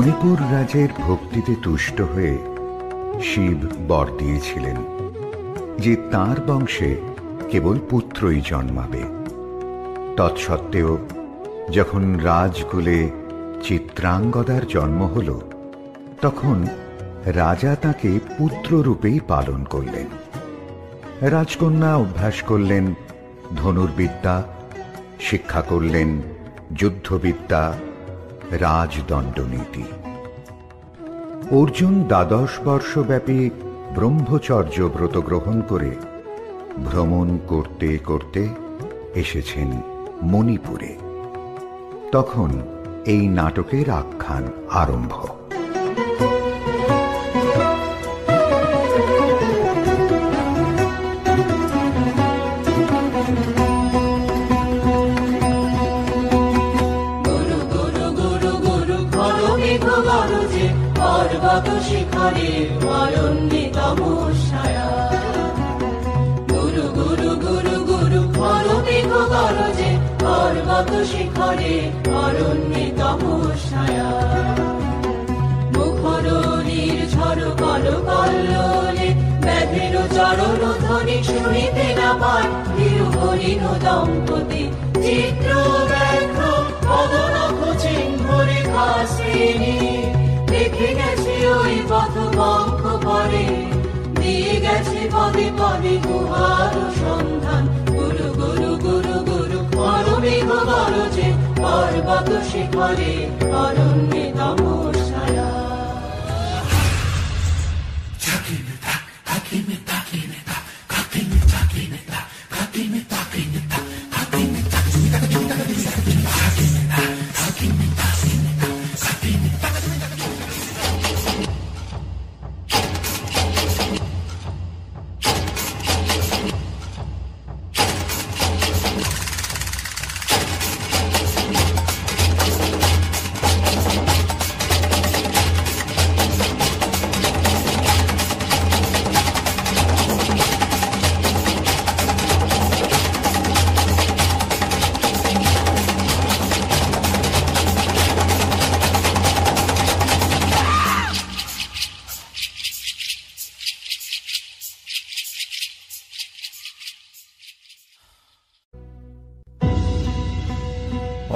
মণিপুর রাজের ভক্তিতে তুষ্ট হয়ে শিব বর দিয়েছিলেন যে তাঁর বংশে কেবল পুত্রই জন্মাবে। তৎসত্ত্বেও যখন রাজকুলে চিত্রাঙ্গদার জন্ম হল, তখন রাজা তাকে পুত্ররূপেই পালন করলেন। রাজকন্যা অভ্যাস করলেন ধনুর্বিদ্যা, শিক্ষা করলেন যুদ্ধবিদ্যা, রাজদণ্ডনীতি। অর্জুন 12 বর্ষব্যাপী ব্রহ্মচর্য ব্রত গ্রহণ করে ভ্রমণ করতে করতে এসেছেন মণিপুরে। তখন এই নাটকের আখ্যান আরম্ভ। শিখরে অরণ্যে তমস্যায়া, গুরু গুরু গুরু গুরু ঘর মেঘ গরজে পর্বত শিখরে অরণ্যে তমস্যায়া। মুখর নির্ঝর কল কল্লোলে ব্যাধের চরণ ধ্বনি শুনিতে না পায় তিরুহরিণ দম্পতি চিত্র ব্যাঘ্র পদনখ চিহ্ন রেখা শ্রেণী দেখে গেছে ওই পথ বঙ্ক পরে, দিয়ে গেছে পদে পদে গুহার সন্ধান। গুরু গুরু গুরু গুরু ঘর মেঘ গরজে পর্বত শিখরে অরণ্যে তমস্যায়া।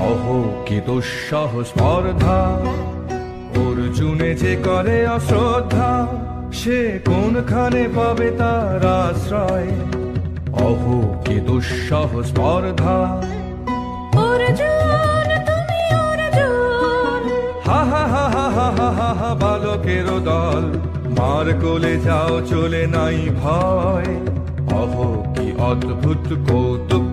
অহো কি দুঃসহ স্পর্ধা, অর্জুনে যে করে অশ্রদ্ধা, সে কোনখানে পাবে তার আশ্রয়। অহো কি দুঃসহ স্পর্ধা, অর্জুন তুমি অর্জুন, হা হা হা হা হা হা হা হা, বালকের দল মার কোলে যাও চলে নাই ভয়। অহো কি অদ্ভুত কৌতুক,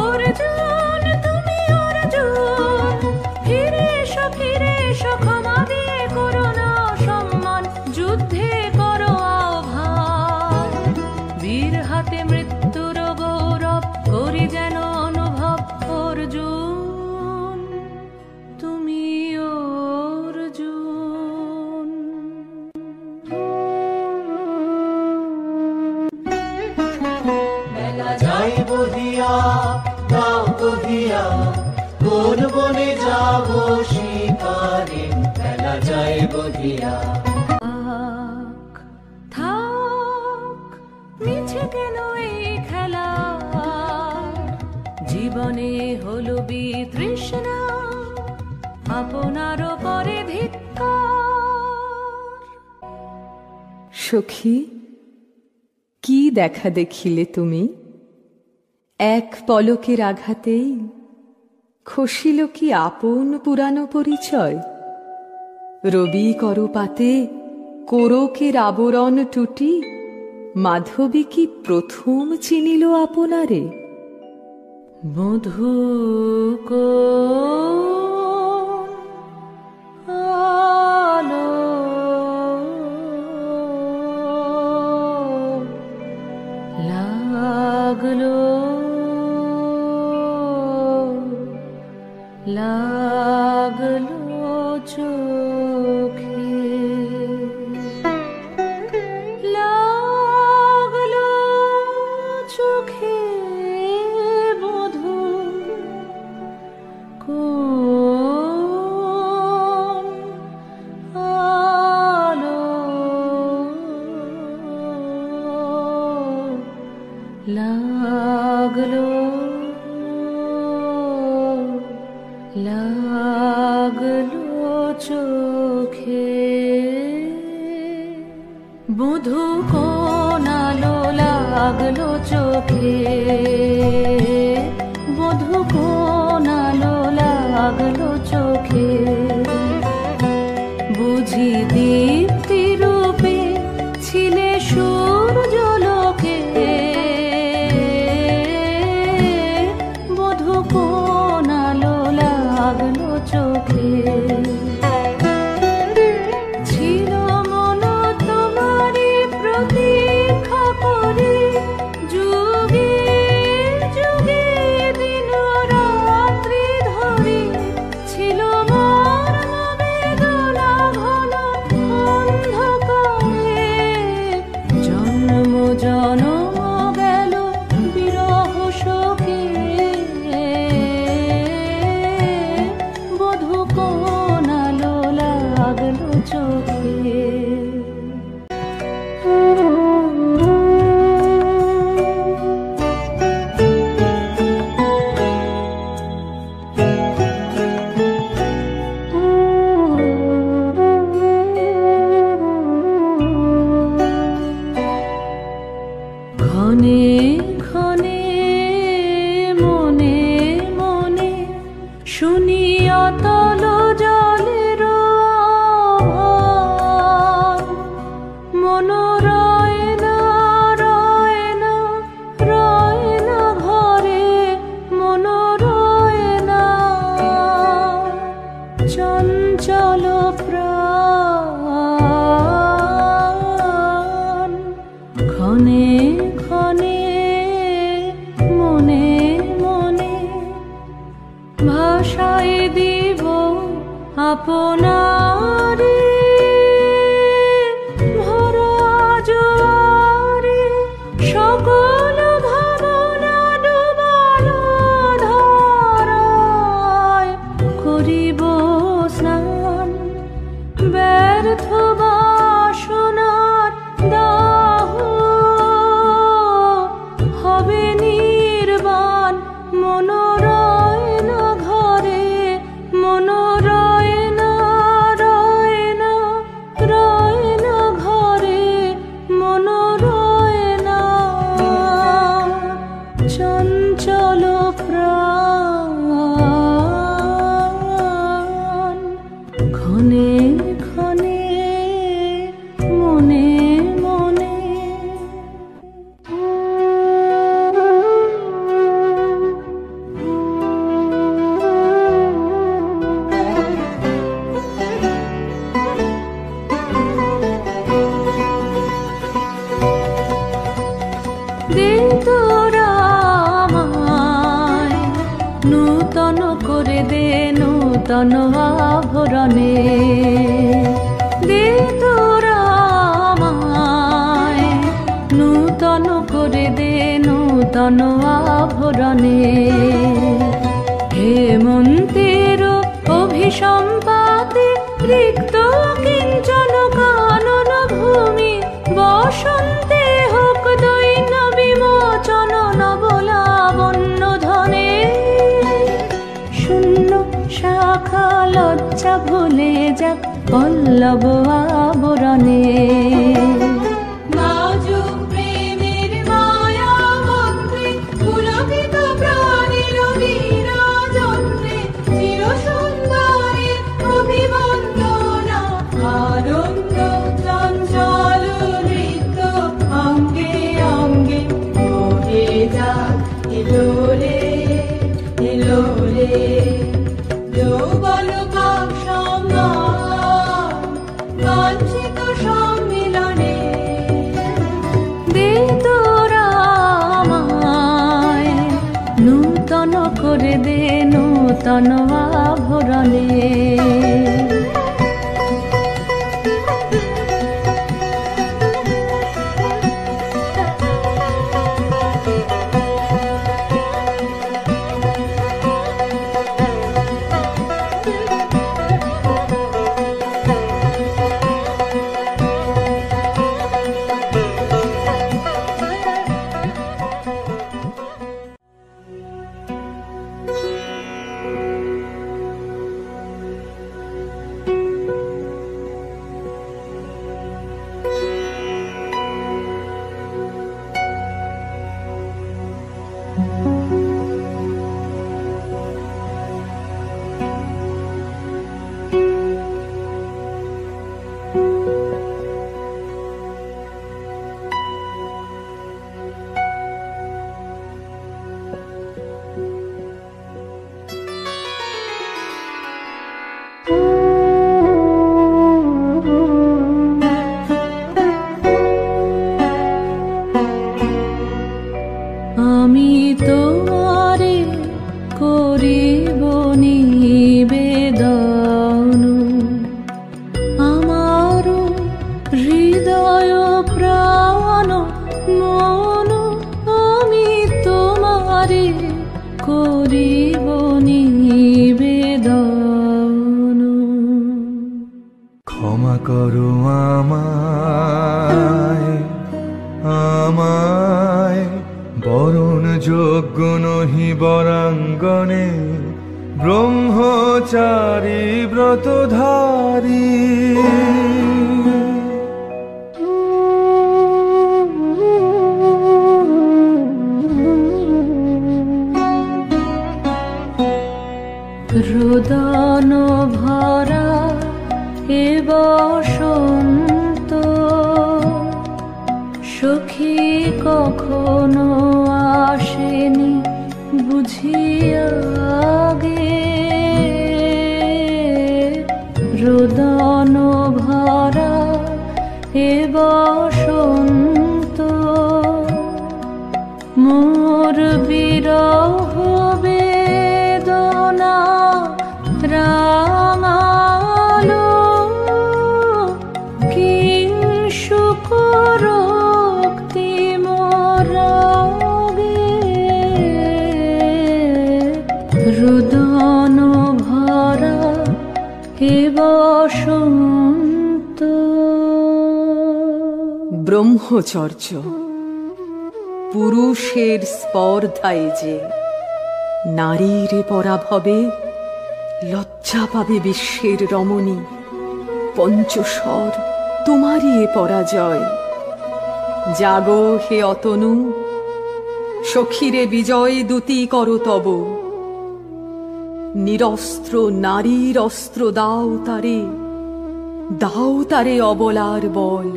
অর্জুন তুমি অর্জুন, ফিরে এসো ক্ষমা দিয়ে করো না সম্মান, যুদ্ধে করো আহ্বান। বীর হাতে মৃত্যুর গৌরব করি যেন অনুভব, অর্জুন তুমি অর্জুন। বেলা যাই বহিয়া গাও কহিয়া, কোন বনে যাব শিকারে, বেলা যাই বহিয়া। থাক মিছে কেন এই খেলা, জীবনে হলো বিতৃষ্ণা, আপনার পরে ধিক্কার। সখী, কি দেখা দেখিলে তুমি? এক পলকের আঘাতেই খসিল কি আপন পুরানো পরিচয়? রবি করপাতে কোরকের আবরণ টুটি, মাধবী কি প্রথম চিনিল আপনারে? মধু আলো লাগলো লাগলো চোখে, লাগলো চোখে মধু বধূ কোন আলো লাগলো চোখে, বধূ কোন আলো লাগলো চোখে, বুঝি দীপ্তি রূপে ছিলে সূর্যলোকে, বধূ কোন আলো লাগলো চোখে। ছিল মন তোমারি প্রতীক্ষা করে, যুগে যুগে দিন রাত্রি ধরে, ছিল মোর বেদনা ঘন অন্ধকারে, জন্ম জনম গেল বিরহ শোকে, বধূ কোন আলো লাগলো চোখে। ঘনে ঘনে মনে মনে শুনি অতল জলের আওয়াজ, মন রয় না রয় না রয় না ঘরে, মন রয় না, চঞ্চল প্রাণ ঘনে ঘনে মনে মনে ভাষায় দিব আপনারে, ভরা জোয়ারে সকল ভাবনা ডুবালো ধারায়, করিব স্নান ব্যর্থ বাসনার দাহ, হবে নির্বাণ মন রয় না ঘরে, মন রয় না রয় না রয় না ঘরে, মন রয় না, চঞ্চল প্রাণ ঘনে ঘনে মনে মনে। দে তোরা আমায় নূতন করে দে নূতন আভরণে, দে তোরা আমায় নূতন করে দে নূতন আভরণে, হেমন্তের অভিসম্পাতে রিক্ত কিঞ্চন কানন ভূমি, বসন্তে হোক দৈন্য বিমোচন নবলাবণ্য ধনে, শূন্য শাখা লজ্জা ভুলে যাক পল্লব আবরণে, নাজুক প্রেমের মায়া মন্ত্রে পুলকিত প্রাণের বিরাজন্ত্রে, চির সুন্দরের অভিবন্দনা আনন্দ চঞ্চল নৃত্য অঙ্গে অঙ্গে বহে যাক এলোরে এলোরে, যৌবন পাক সম্মান বাঞ্ছিত সম্মিলনে, দে তোরা আমায় নূতন করে দে নূতন আভরণে। হৃদয় প্রাণ মন আমি তোমারে করিব নিবেদন। ক্ষমা করো আমায়, আমায় বরণ যোগ্য নহি বরাঙ্গনে, ব্রহ্মচারী ব্রতধারী। রোদন ভরা এ বসন্ত, সখী কখনো আসেনি বুঝিয়া গে। রোদন ভরা এ বসন্ত, মোর বিরহ বেদনা রাঙালো, কিংসুক রক্তি মোরাগে। রোদন ভরা হে বসন্ত। ব্রহ্মচর্য পুরুষের স্পর্ধায় যে, নারীর পরাভবে লজ্জা পাবে বিশ্বের রমণী। পঞ্চস্বর তোমারই এ পরাজয়। জাগো হে অতনু, সখীরে বিজয় দূতি করো তব। নিরস্ত্র নারীর অস্ত্র দাও তারে, দাও তারে অবলার বল।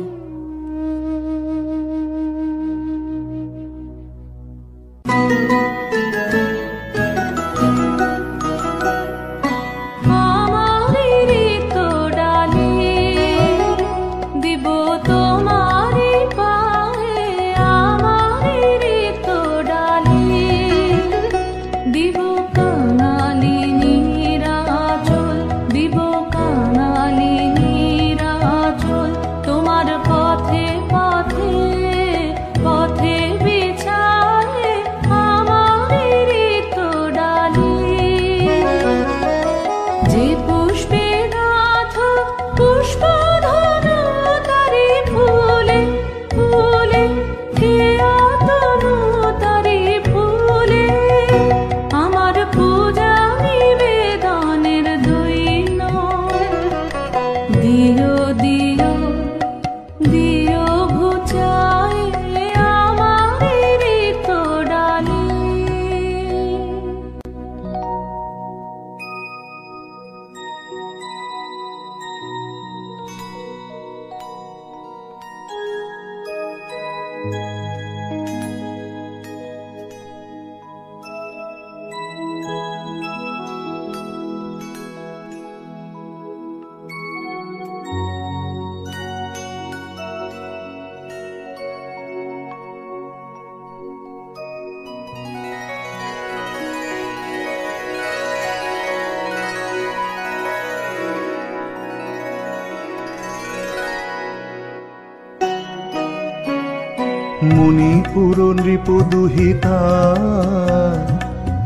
মণিপুর নৃপ দুহিতা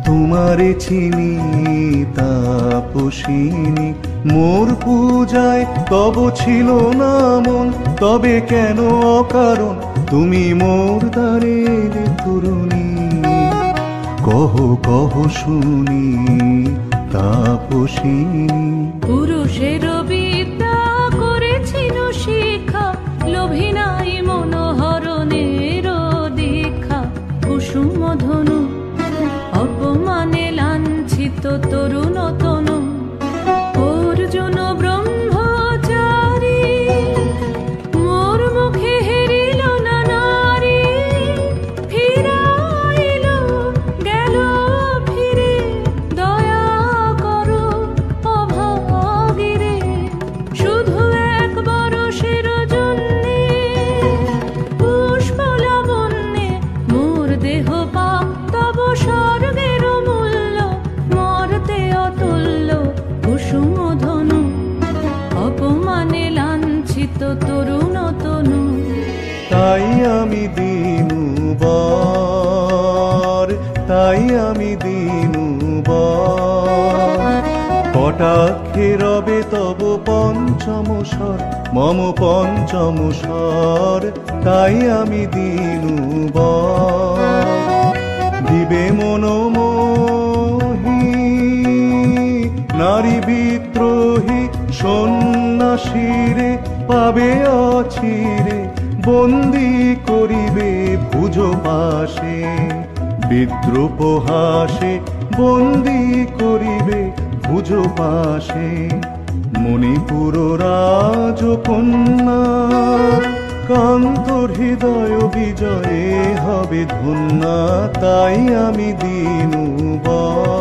তোমারে চিনি তাপসিনী। মোর পূজায় তব ছিল না মন, তবে কেন অকারণ তুমি মোর দ্বারের তরুণী। কহ কহ শুনি তাপসিনী। পুরুষের বিদ্যা করেছিল শিক্ষা, লোভী নাই মনোহরণের দীক্ষা। কুসুম ধনু অপমানে লাঞ্ছিত তরুণ তনু, অর্জুন ব্রহ্মচারী মোর মুখে হেরিল না নারী। ফিরাইল গেল ফিরে দয়া করো অভাগীরে। শুধু এক বরষের জন্যে পুষ্প লাবণ্যে মোর দেহ পাপ, তব স্বর্গের মূল্য মরতে তাই আমি দিনুবার, তাই আমি দিনুবার। কটাক্ষে রবে তব পঞ্চম স্বর, মম পঞ্চম স্বর, তাই আমি দিনুবার। দিবে মনোমোহী নারী বিদ্রোহী সন্ন্যাসীরে পাবে অচিরে, বন্দি করিবে ভুজ পাশে, বিদ্রুপ হাসে বন্দি করিবে ভুজ পাশে। মণিপুর রাজকন্যা কান্তর হৃদয় বিজয়ে হবে ধন্যা, তাই আমি দিনুবার।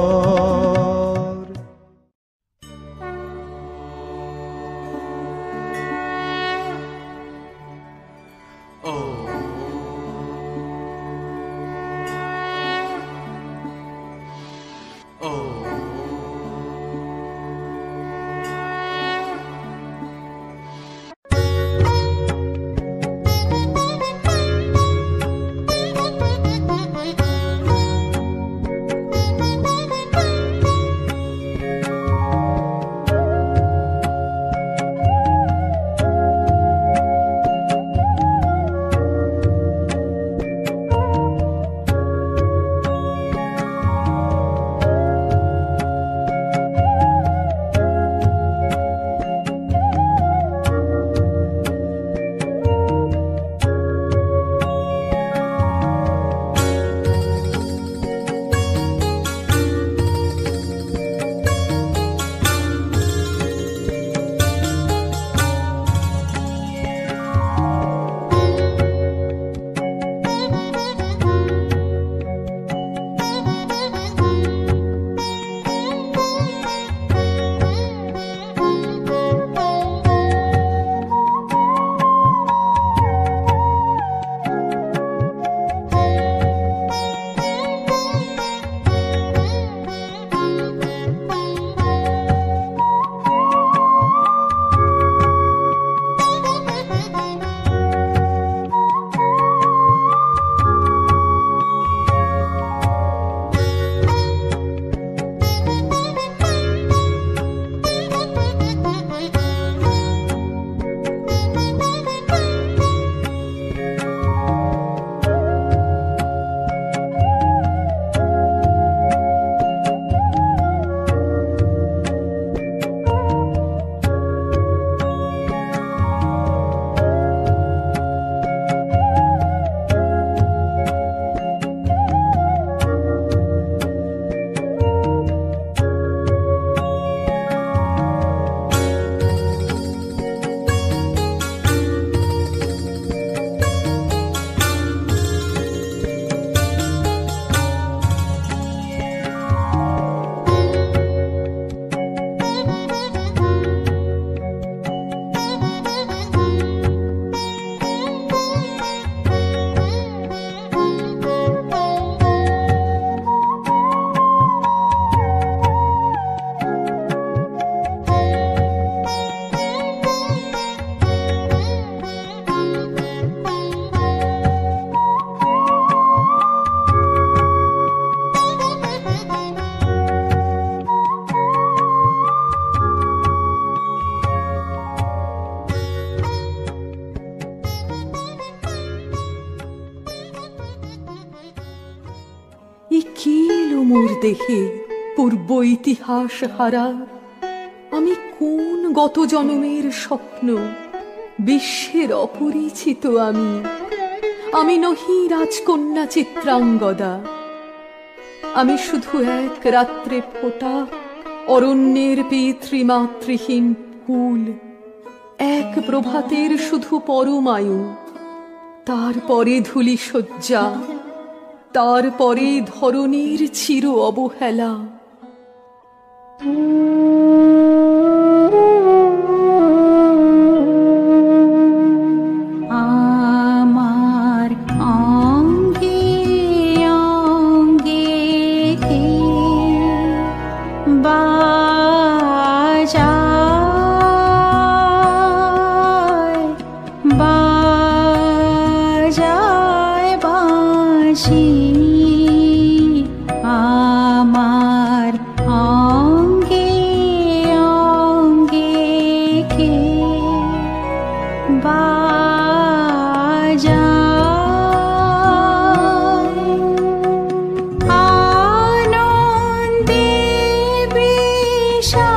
মোর দেহে পূর্ব ইতিহাস হারা, আমি কোন গত জনমের স্বপ্ন, বিশ্বের অপরিচিত আমি নহি রাজকন্যা চিত্রাঙ্গদা। আমি শুধু এক রাত্রে ফোটা অরণ্যের পিতৃমাতৃহীন ফুল, এক প্রভাতের শুধু পরমায়ু, তারপরে ধূলি শয্যা, তারপরে ধরণীর চির অবহেলা। আমার অঙ্গে অঙ্গে কে বাজায় বাজায় বাঁশি আমার অঙ্গে অঙ্গে কে বাজায় আনন্দে বিষাদে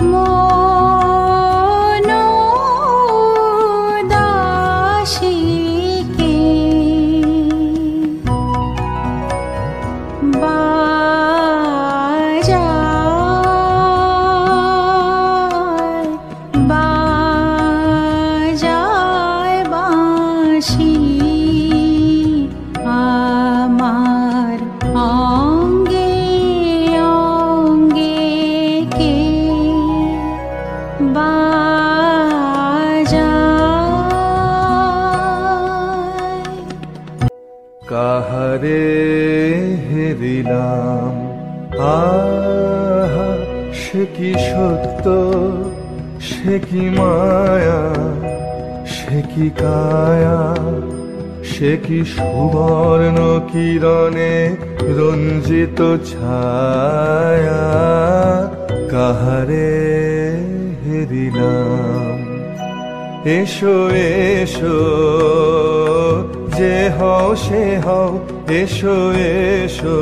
মন দাসীকে বাজায় বাজায় বাঁশি আমার অঙ্গে অঙ্গে কে বাজায় কাহারে হেরিলাম আহা সে কি সত্য সে কি মায়া সে কি কায়া সে কি সুবর্ণ কিরণে রঞ্জিত ছায়া কাহারে হেরিলাম এসো এসো যে হও সে হও এসো এসো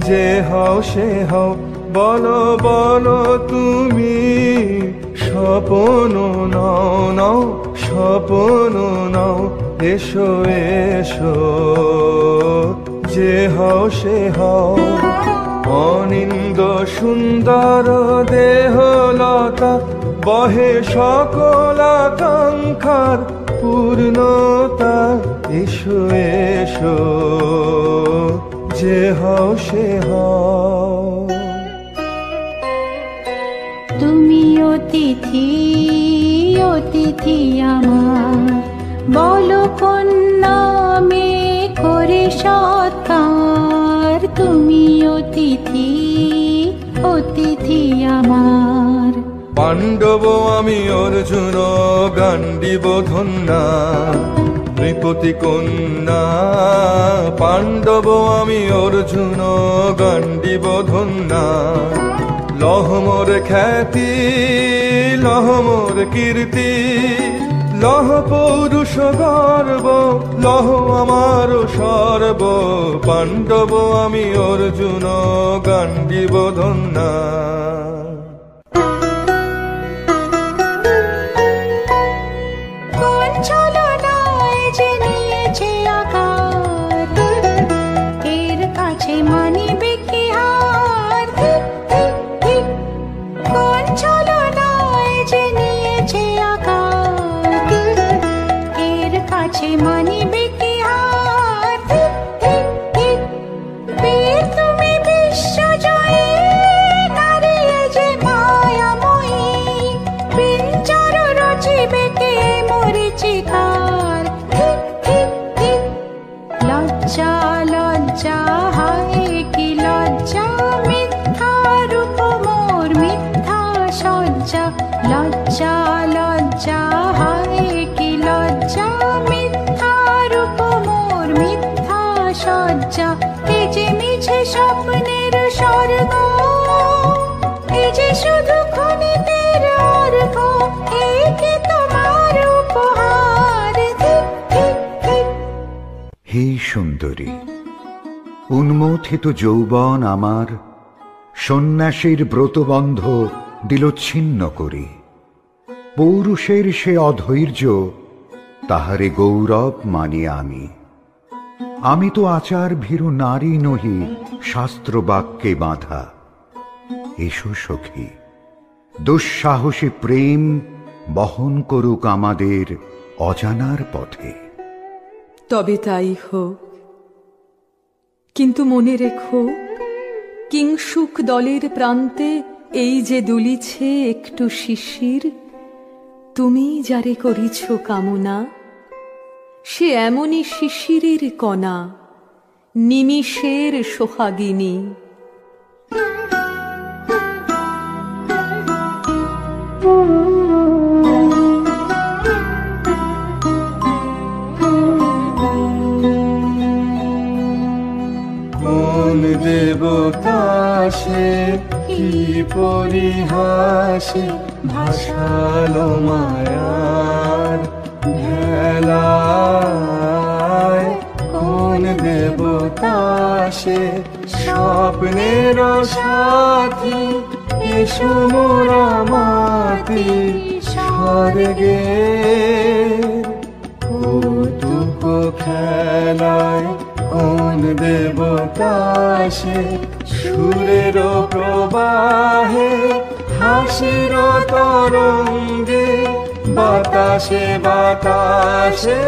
যে হও সে হও বলো বলো তুমি স্বপ্ন নাও নাও স্বপ্ন নাও এসো এসো যে হও সে হও অনিন্দ সুন্দর দেহলতা বহে সকল আকাঙ্ক্ষার পূর্ণতা এসো এসো যে হও সে হও তুমি অতিথি অতিথি আমার বলো কোন নামে করে সৎকার তুমি অতিথি অতিথি আমার পাণ্ডব আমি অর্জুন গান্ডীব ধন্যা নৃপতি কন্যা পাণ্ডব আমি অর্জুন গান্ডীব ধন্যা লহমোর খ্যাতি লহমোর কীর্তি লহ পৌরুষ গর্ব লহ আমার সর্ব পাণ্ডব আমি অর্জুন গান্ডীব ধন্যা কোন ছলনায় যে নিয়েছে আকার এর কাছে মানিবে কি হার কোন ছলনায় যে নিয়েছে আকার এর কাছে মানিবে কি হার বীর তুমি বিশ্বজয়ী নারী যে মায়াময়ী পিঞ্জর রচিবে কে মরিচিকার লজ্জা লজ্জা হায় কি লজ্জা মিথ্যা রূপ মোর মিথ্যা সজ্জা লজ্জা লজ্জা হায় কি লজ্জা মিথ্যা রূপ মোর মিথ্যা সজ্জা এই যে মিছে স্বপ্নের স্বর্গ এই যে শুধু ক্ষণিকের অর্ঘ এই কি তোমার উপহার হে সুন্দরী উন্মথিত যৌবন আমার সন্ন্যাসীর ব্রতবন্ধ দিল ছিন্ন করি পৌরুষের সে অধৈর্য তাহারে গৌরব মানি আমি তো আচার ভীরু নারী নহি শাস্ত্র বাক্যে বাঁধা এসো সখী দুঃসাহসী প্রেম বহন করুক আমাদের অজানার পথে তবে তাই হোক কিন্তু মনে রেখো কিংসুক দলের প্রান্তে এই যে দুলিছে একটু শিশির তুমি যারে করিছ কামনা সে এমনই শিশিরের কণা নিমিষের সোহাগিনী ভাসালো মায়ার ভেলায়। কোন দেবতা সে স্বপ্নের সাথী, এসো মোরা মাতি স্বর্গে কৌতুক খেলায়। কোন দেবতা সে সুরের প্রবাহে, হাসির তরঙ্গে বাতাসে বাতাসে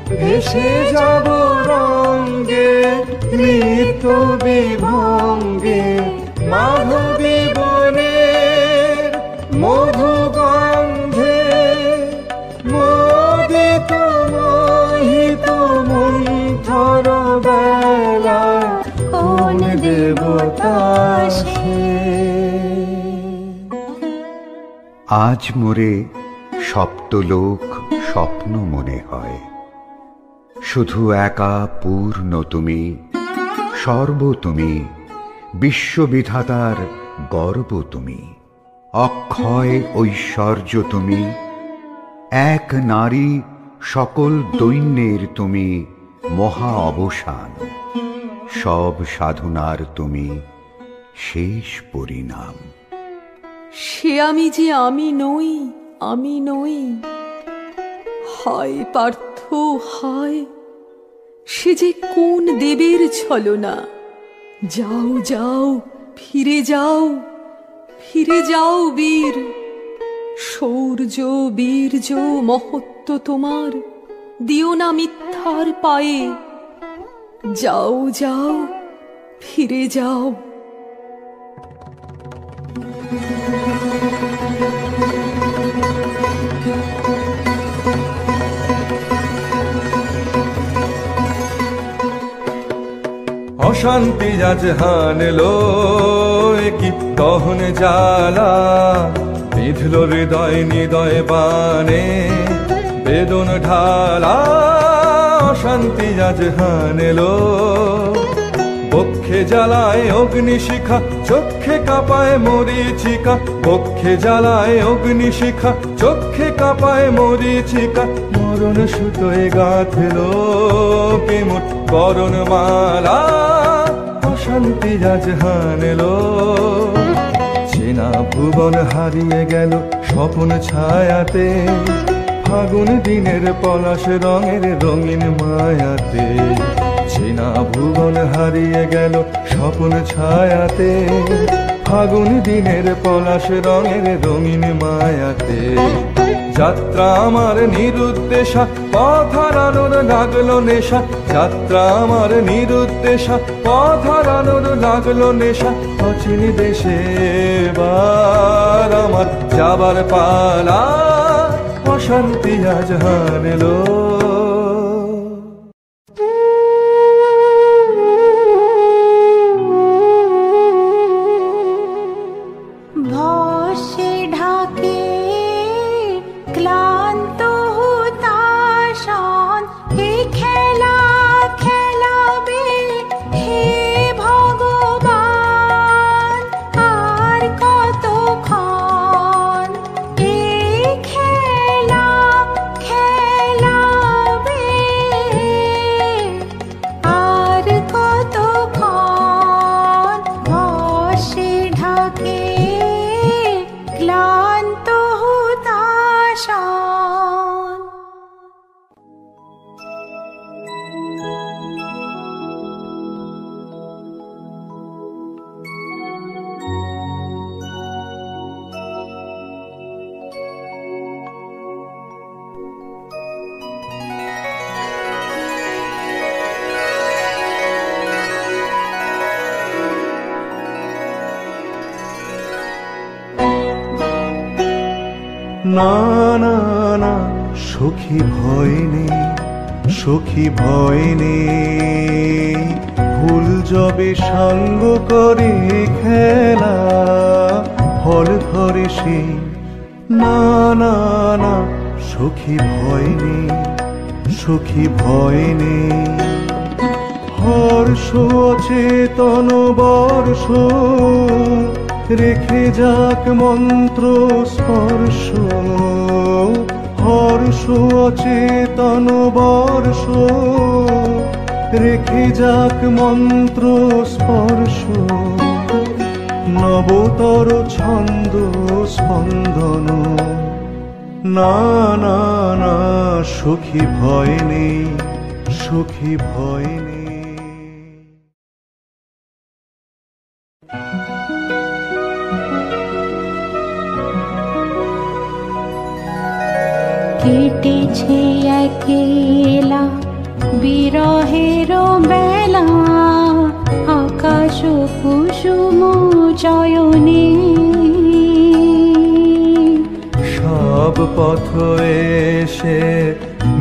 ভেসে যাব রঙ্গে নৃত্য বিভঙ্গে। মাধবী বনের মধুগন্ধে মোদিত মোহিত মন্থর বেলায়। কোন দেবতা সে? আজ মোরে সপ্তলোক স্বপ্ন মনে হয়, শুধু একা পূর্ণ তুমি, সর্ব তুমি, বিশ্ববিধাতার গর্ব তুমি, অক্ষয় ঐশ্বর্য তুমি, এক নারী সকল দৈন্যের তুমি মহা অবসান, সব সাধনার তুমি শেষ পরিণাম। সে আমি যে আমি নই, আমি নই। হায় পার্থ হায়, সে যে কোন দেবের ছলনা। যাও যাও, ফিরে যাও, ফিরে যাও বীর। শৌর্য বীর্য মহত্ব তোমার দিও না মিথ্যার পায়ে। যাও যাও, ফিরে যাও। অশান্তি আজ হানলো কি দহন জ্বালা, বিঁধল হৃদয় নিদয় বানে বেদন ঢালা। অশান্তি আজ হানলো, বক্ষে জ্বালায় অগ্নিশিখা, চক্ষে কাঁপায় মরীচিকা। বক্ষে জ্বালায় অগ্নিশিখা, চক্ষে কাঁপায় মরীচিকা। মরণ সুতোয় গাঁথলো কেমন করণ মালা। অশান্তি আজ হানলো, চেনা ভুবন হারিয়ে গেল স্বপ্ন ছায়াতে। ফাগুন দিনের পলাশ রঙের রঙিন মায়াতে। চেনা ভুবন হারিয়ে গেল স্বপ্ন ছায়াতে। ফাগুন দিনের পলাশ রঙের রঙিন মায়াতে। যাত্রা আমার নিরুদ্দেশা, পথ হারানোর লাগলো নেশা। যাত্রা আমার নিরুদ্দেশা, পথ হারানোর লাগলো নেশা। অচিন দেশে এবার আমার যাবার পালা। অশান্তি আজ হানলো। ভস্মে ঢাকে ক্লান্ত হুতাশন, এ খেলা খেলাবে হে ভগবান। আর কতক্ষণ এ খেলা খেলাবে, আর কতক্ষণ। ভস্মে ঢাকে ক্লান্ত হুতাশন। না না না সখী ভয় নেই, সখী ভয় নেই। ভুল যবে সাঙ্গ করে খেলা, ফল ধরে সে। না না না সখী ভয় নেই, সখী ভয় নেই। হর্ষ অচেতন বর্ষ রেখে যাক মন্ত্র স্পর্শ, হর্ষ অচেতন বর্ষ, রেখে যাক মন্ত্র স্পর্শ, নবতর ছন্দ স্পন্দন। না না না সখী ভয় নেই, সখী ভয় নেই। কেটেছে একেলা বিরহের বেলা, আকাশ কুসুম চয়নে। সব পথ এসে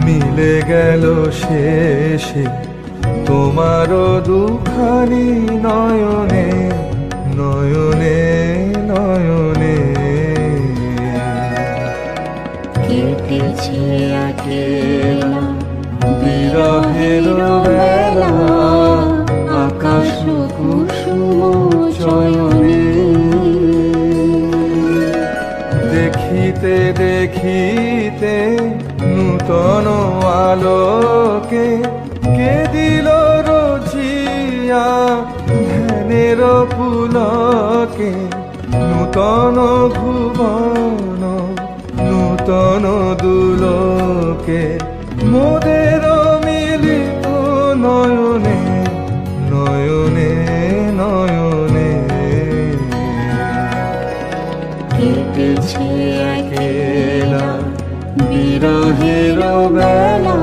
মিলে গেল শেষে তোমারও দুখানি নয়নে, নয়নে নয়নে। কেটেছে একেলা বিরহের বেলা, আকাশ কুসুম চয়নে। দেখিতে দেখিতে নূতন আলোকে কে দিল রচিয়া ধ্যানের পুলকে। নূতন ভুবন নূতন দুলোকে মোদের মিলিত নয়নে, নয়নে নয়নে। কেটেছে একেলা বিরহের বেলা,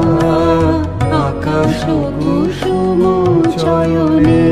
আকাশ কুসুম চয়নে।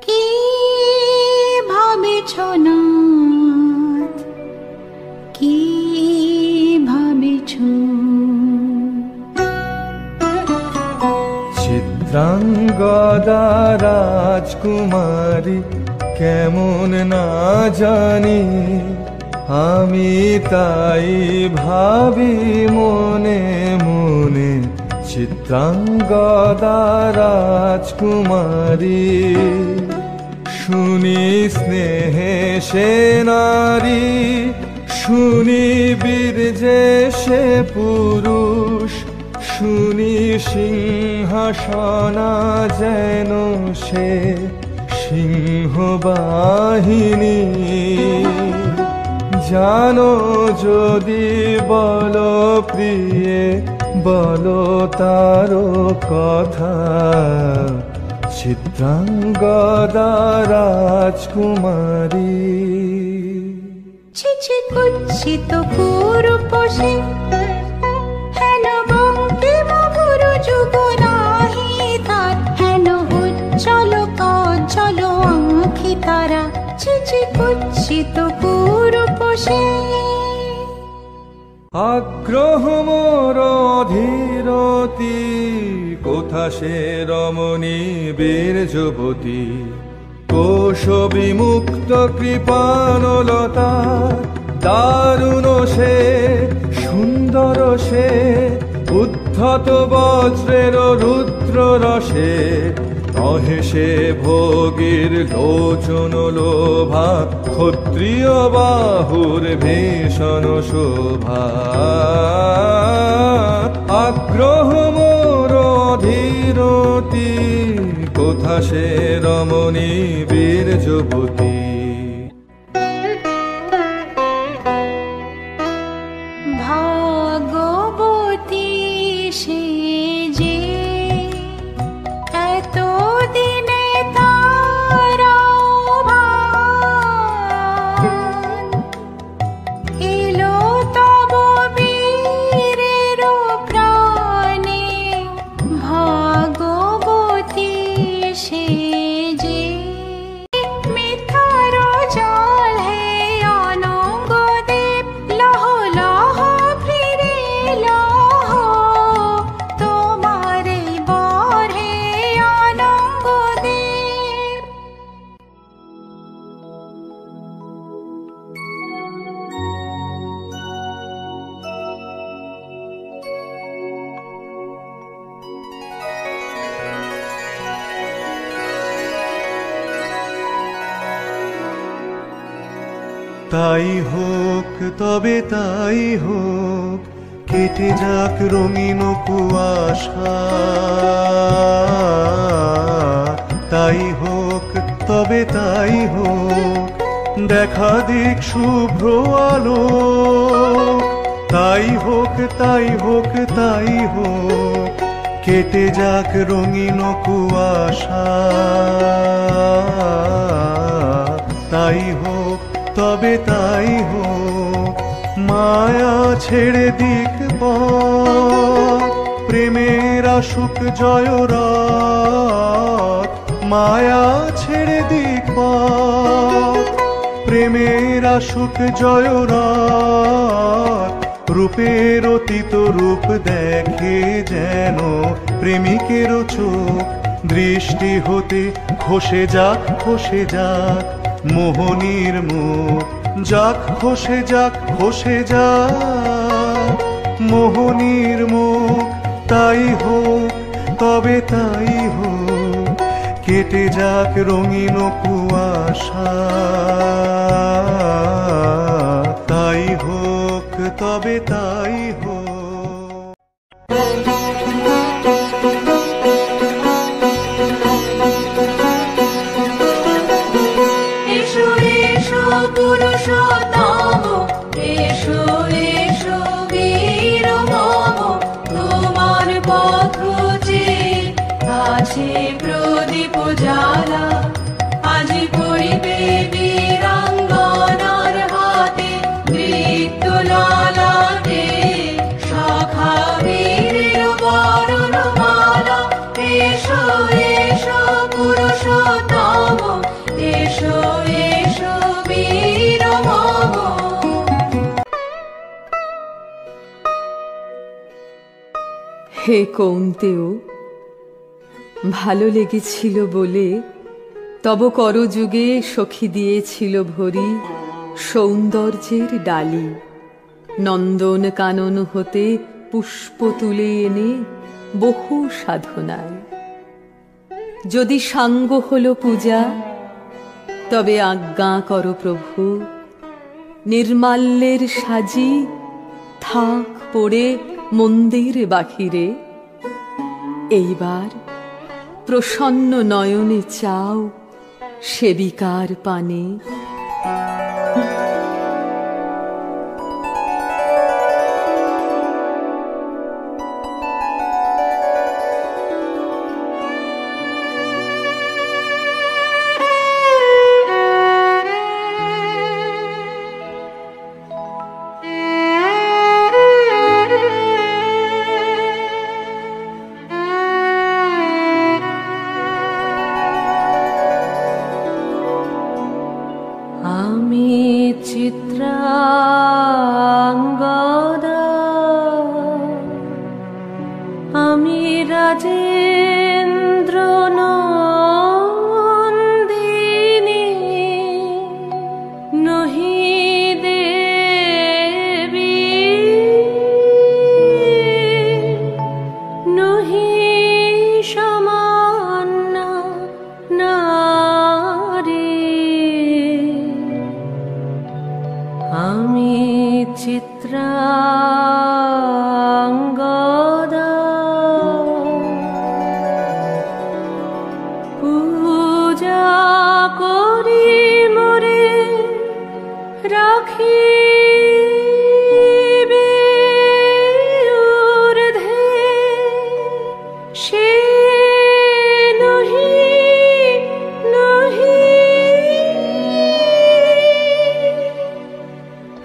কি ভাবেছ নাথ, কি ভাবেছ? চিত্রাঙ্গদা রাজকুমারী কেমন না জানি, আমি তাই ভাবি মনে মনে। চিত্রাঙ্গদা রাজকুমারী শুনি স্নেহে সে নারী, শুনি বীর্যে সে পুরুষ, শুনি সিংহাসনা যেন সে সিংহবাহিনী। জানো যদি বলো প্রিয়ে, বলো তারও কথা। চিত্রাঙ্গদা রাজকুমারী ছি ছি কুৎসিত কুরূপসে, হেন বঙ্কিম গুরু যুগ নাহি তার। হেন উজ্জ্বল কজ্জ্বল আঁখি তারা, ছি ছি কুৎসিত কুরূপসে। আগ্রহ মোর অধীরতি, কোথা সে রমণী বীর্যবতী। কোশ বিমুক্ত কৃপানলতা, দারুণ সে সুন্দর সে, উদ্ধত বজ্রের রুদ্র রসে। নহে সে ভোগীর লোচন লোভা, ক্ষত্রিয় বাহুর ভীষণ শোভা। আগ্রহ মোর অধীরতি, কোথা সে রমণী বীর্যবতী। ভাগবতী সে যে এত দিনে তার ভান, তাই হোক তবে তাই হোক, কেটে যাক রঙিন কুয়াশা। তাই হোক তবে তাই হোক, দেখা দিক শুভ্র আলো। তাই হোক তাই হোক তাই হোক, কেটে যাক রঙিন কুয়াশা। তাই হোক তবে তাই হোক, মায়া ছেড়ে দিক পথ, প্রেমের আসুক জয়রাত। মায়া ছেড়ে দিক পথ, প্রেমের আসুক জয়রাত। রূপের অতীত রূপ দেখে যেন প্রেমিকের চোখ, দৃষ্টি হতে খসে যাক খসে যাক মোহনীর মুখ। যাক খসে যাক খসে যাক মোহনীর মুখ। তাই হোক তবে তাই হোক, কেটে যাক রঙিন কুয়াশা। তাই হোক তবে তাই হোক। এসো এসো পুরুষোত্তম, এসো এসো বীর মম। তোমার পথ চেয়ে আছে প্রদীপ জ্বালা। আজ পড়িবে বীরাঙ্গনার হাতে নৃত্য ললাটে, সখা বীরের বরণমালা। এসো এসো পুরুষোত্তম, এসো এসো বীর মম। হে কৌন্তেয়, ভালো লেগেছিল বলে তব করযুগে সখী দিয়েছিল ভরি সৌন্দর্যের ডালি। নন্দন কানন হতে পুষ্প তুলে এনে বহু সাধনায়। যদি সাঙ্গ হল পূজা, তবে আজ্ঞা কর প্রভু, নির্মাল্যের সাজি থাক পড়ে মন্দির বাহিরে। এইবার প্রসন্ন নয়নে চাও সেবিকার পানে। চিত্রাঙ্গদা, আমি রাজেন্দ্র নন্দিনী, নহি দেবী নহি সমান্না নারী। আমি চিত্রাঙ্গদা, পূজা করি মোরে রাখিবে ঊর্ধ্বে। সে নহি নহি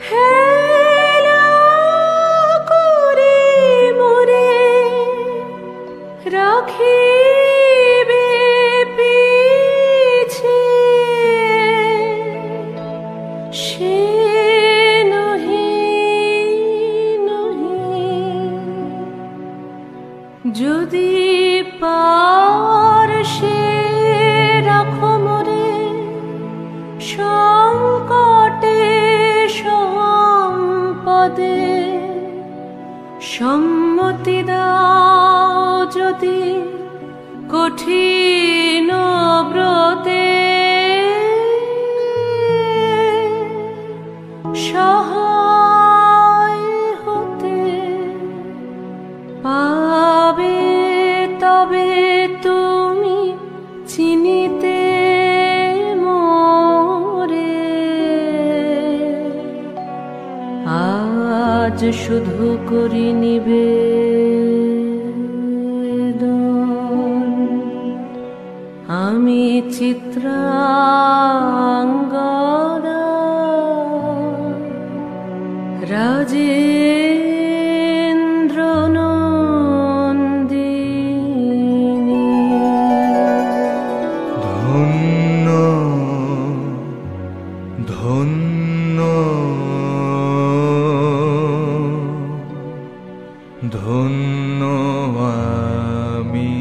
হেলা করে মোরে রাখিবে পিছে। সে নহি নহি যদি পারশে রাখো মোরে সংকটে সম্পদে। সম্মতি দাও যদি কঠিন ব্রতে। সহায় হতে পাবে তবে তুমি চিনিতে মোরে। আজ শুধু করি নিবেদন, আমি চিত্রাঙ্গদা রাজেন্দ্র নন্দিনী। ধন্য ধন্য ধন্য আমি।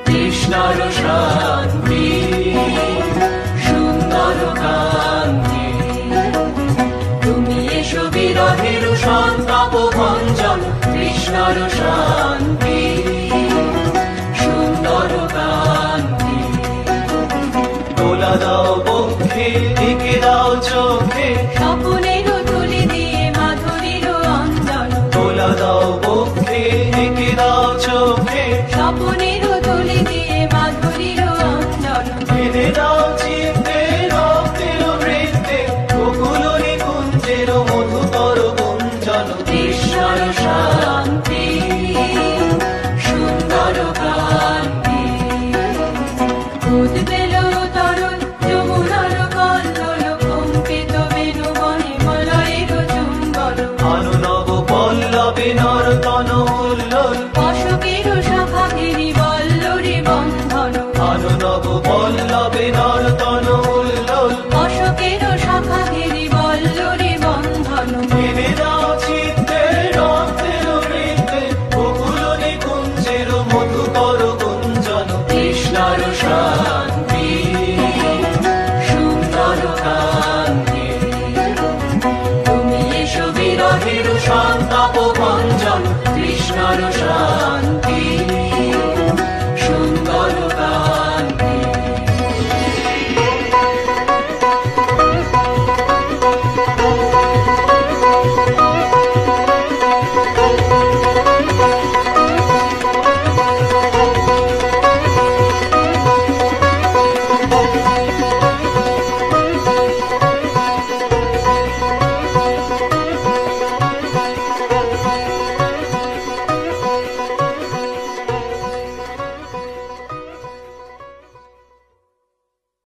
কৃষ্ণর শান্তি সুন্দর কান্তি, তুমি এসো বিরহের সন্তাপ ভঞ্জন। কৃষ্ণর শান্তি সুন্দর কান্তি, তোলা দাও বক্ষে এঁকে দাও চোখে, স্বপনের তুলি দিয়ে মাধুরীর অঞ্জন। তোলা দাও বক্ষে এঁকে দাও চোখে, স্বপনের তুলি দিয়ে মাধুরীর অঞ্জন। বেঁধে দাও চিত্তে রক্তের বৃত্তে, গোকুল নিকুঞ্জের মধুকর গুঞ্জন। কৃষ্ণর শান্তি সুন্দর কান্তি, উদ্বেল তরুণ যমুনার কল্লোল, কম্পিত বেণুবনে মলয়ের চুম্বন। অনুনব পল্লবে নর্তন উল্লোল, অশোকের শাখা ঘেরি বল্লরে বন্ধন। অনুনব পল্লবে নর্তন উল্লোল, অশোকের শাখা ঘেরি বল্লরে বন্ধন। বেঁধে দাও চিত্তে রক্তের বৃত্তে, গোকুল নিকুঞ্জের মধুকর গুঞ্জন। কৃষ্ণর শান্তি সুন্দর কান্তি, তুমি এসো বিরহের সন্তাপ ভঞ্জন। কৃষ্ণর শান্তি